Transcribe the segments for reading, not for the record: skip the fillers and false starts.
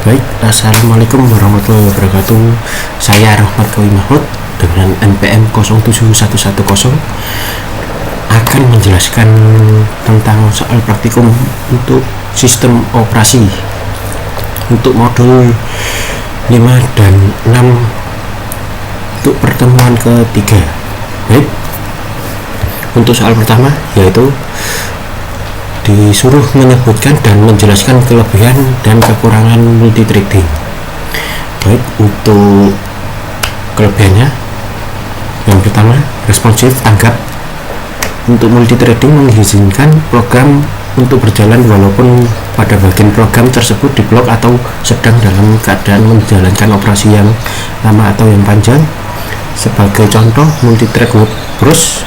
Baik, assalamualaikum warahmatullahi wabarakatuh. Saya Rahmat Kawi Mahmud dengan NPM 07110 akan menjelaskan tentang soal praktikum untuk sistem operasi untuk modul 5 dan 6 untuk pertemuan ketiga. Baik, untuk soal pertama yaitu disuruh menyebutkan dan menjelaskan kelebihan dan kekurangan multithreading. Baik, untuk kelebihannya, yang pertama responsif tanggap. Untuk multithreading mengizinkan program untuk berjalan walaupun pada bagian program tersebut diblok atau sedang dalam keadaan menjalankan operasi yang lama atau yang panjang. Sebagai contoh, multithread web browse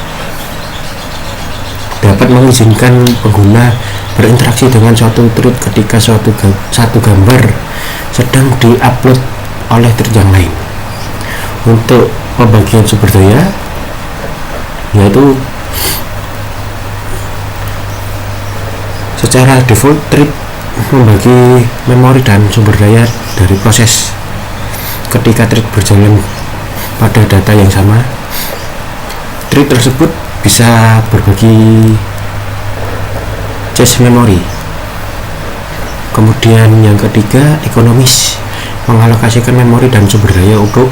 dapat mengizinkan pengguna berinteraksi dengan suatu thread ketika satu gambar sedang diupload oleh thread yang lain. Untuk pembagian sumber daya, yaitu secara default thread membagi memori dan sumber daya dari proses. Ketika thread berjalan pada data yang sama, thread tersebut bisa berbagi cache memori. Kemudian yang ketiga, ekonomis, mengalokasikan memori dan sumber daya untuk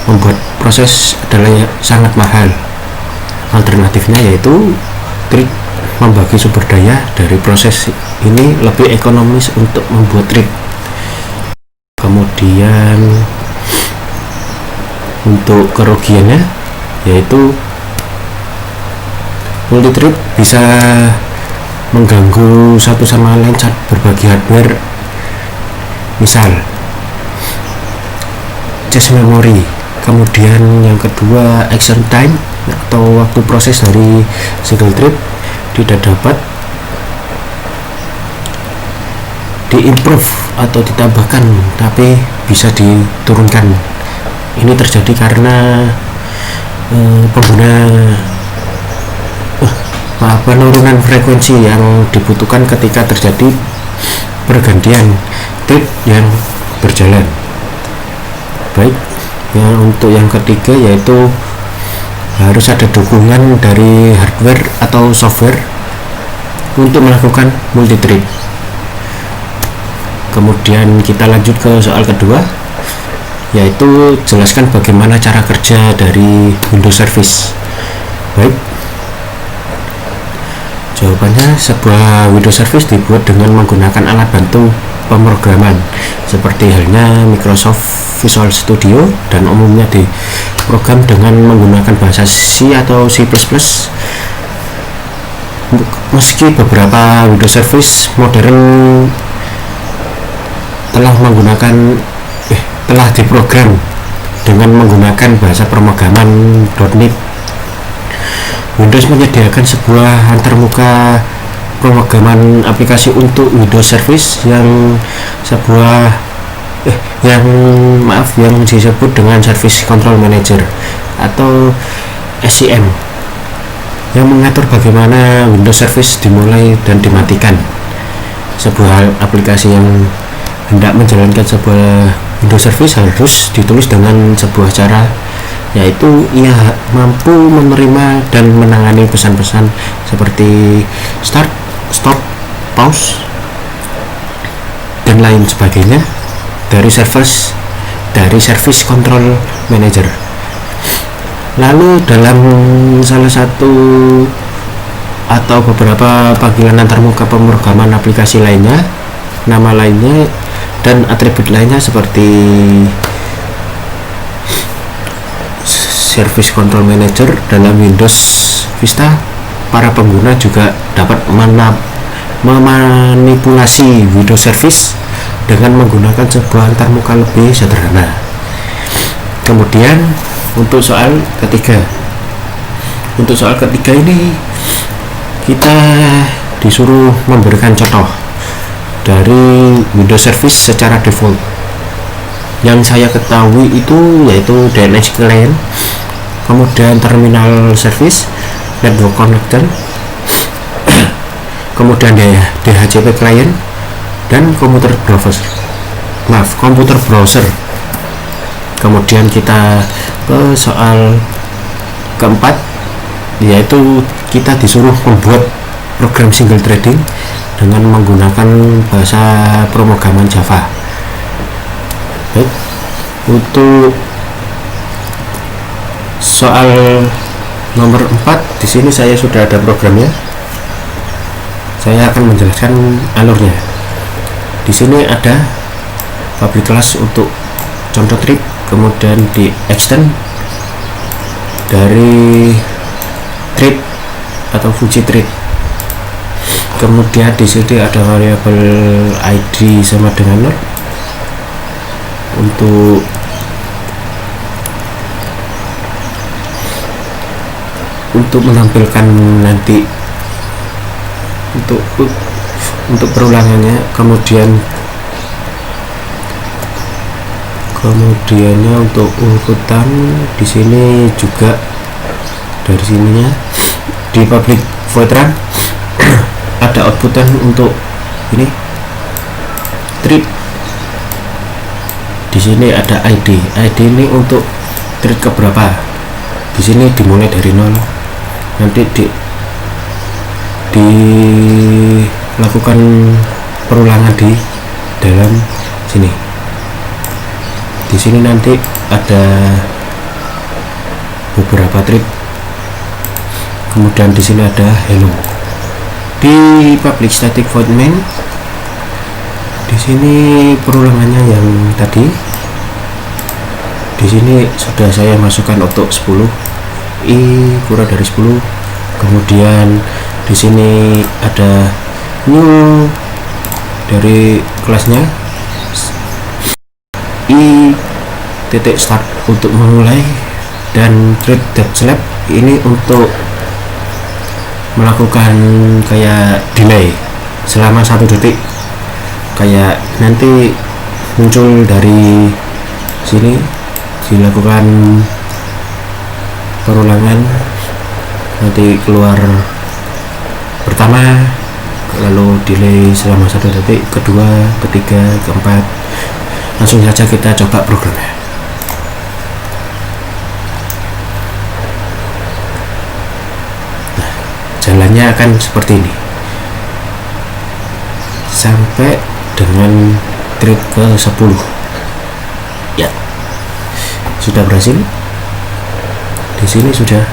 membuat proses adalah sangat mahal. Alternatifnya yaitu thread membagi sumber daya dari proses ini lebih ekonomis untuk membuat thread. Kemudian untuk kerugiannya yaitu multithread bisa mengganggu satu sama lain saat berbagi hardware, misal cache memory. Kemudian yang kedua, action time atau waktu proses dari single thread tidak dapat diimprove atau ditambahkan, tapi bisa diturunkan. Ini terjadi karena penurunan frekuensi yang dibutuhkan ketika terjadi pergantian thread yang berjalan. Baik, untuk yang ketiga yaitu harus ada dukungan dari hardware atau software untuk melakukan multithread. Kemudian kita lanjut ke soal kedua, yaitu jelaskan bagaimana cara kerja dari Windows Service. Baik, jawabannya, sebuah Windows Service dibuat dengan menggunakan alat bantu pemrograman seperti halnya Microsoft Visual Studio dan umumnya diprogram dengan menggunakan bahasa C atau C++. Meski beberapa Windows Service modern telah diprogram dengan menggunakan bahasa pemrograman .NET, Windows menyediakan sebuah antarmuka pemrograman aplikasi untuk Windows Service yang disebut dengan Service Control Manager atau SCM, yang mengatur bagaimana Windows Service dimulai dan dimatikan. Sebuah aplikasi yang hendak menjalankan sebuah Windows Service harus ditulis dengan sebuah cara, yaitu ia mampu menerima dan menangani pesan-pesan seperti start, stop, pause, dan lain sebagainya dari Service Control Manager. Lalu dalam salah satu atau beberapa panggilan antarmuka pemrograman aplikasi lainnya, nama lainnya dan atribut lainnya seperti Service Control Manager dalam Windows Vista, para pengguna juga dapat memanipulasi Windows Service dengan menggunakan sebuah antarmuka lebih sederhana. Kemudian untuk soal ketiga ini kita disuruh memberikan contoh dari Windows Service secara default. Yang saya ketahui itu yaitu DNS Client, kemudian Terminal Service, Network Connection, kemudian DHCP Client, dan Computer Browser. komputer browser. Kemudian kita ke soal keempat, yaitu kita disuruh membuat program single threading dengan menggunakan bahasa pemrograman Java. Baik, untuk soal nomor 4 di sini saya sudah ada programnya. Saya akan menjelaskan alurnya. Di sini ada public class untuk contoh trip, kemudian di extend dari trip atau fungsi trip. Kemudian di sini ada variabel id sama dengan 0 untuk menampilkan nanti untuk perulangannya. Kemudiannya untuk urutan di sini juga dari sininya di public void run ada outputan untuk ini trip. Di sini ada id ini untuk trip keberapa. Di sini dimulai dari 0, nanti dilakukan perulangan di dalam sini. Di sini nanti ada beberapa trip. Kemudian di sini ada hello. Di public static void main di sini perulangannya yang tadi. Di sini sudah saya masukkan untuk 10 i kurang dari 10. Kemudian di sini ada new dari kelasnya i titik start untuk memulai, dan trip slab ini untuk melakukan kayak delay selama 1 detik, kayak nanti muncul dari sini dilakukan perulangan, nanti keluar pertama, lalu delay selama 1 detik, kedua, ketiga, keempat. Langsung saja kita coba programnya. Nah, jalannya akan seperti ini sampai dengan trip ke 10 ya. Sudah berhasil. Di sini sudah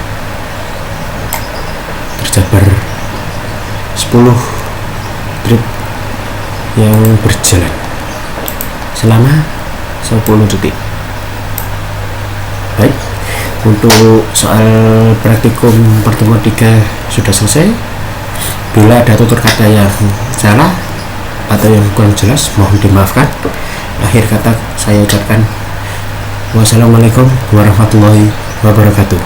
terjabar 10 trip yang berjalan selama 10 detik. Baik, untuk soal praktikum pertemuan 3 sudah selesai. Bila ada tutur kata yang salah atau yang kurang jelas, mohon dimaafkan. Akhir kata saya ucapkan wassalamualaikum warahmatullahi wabarakatuh.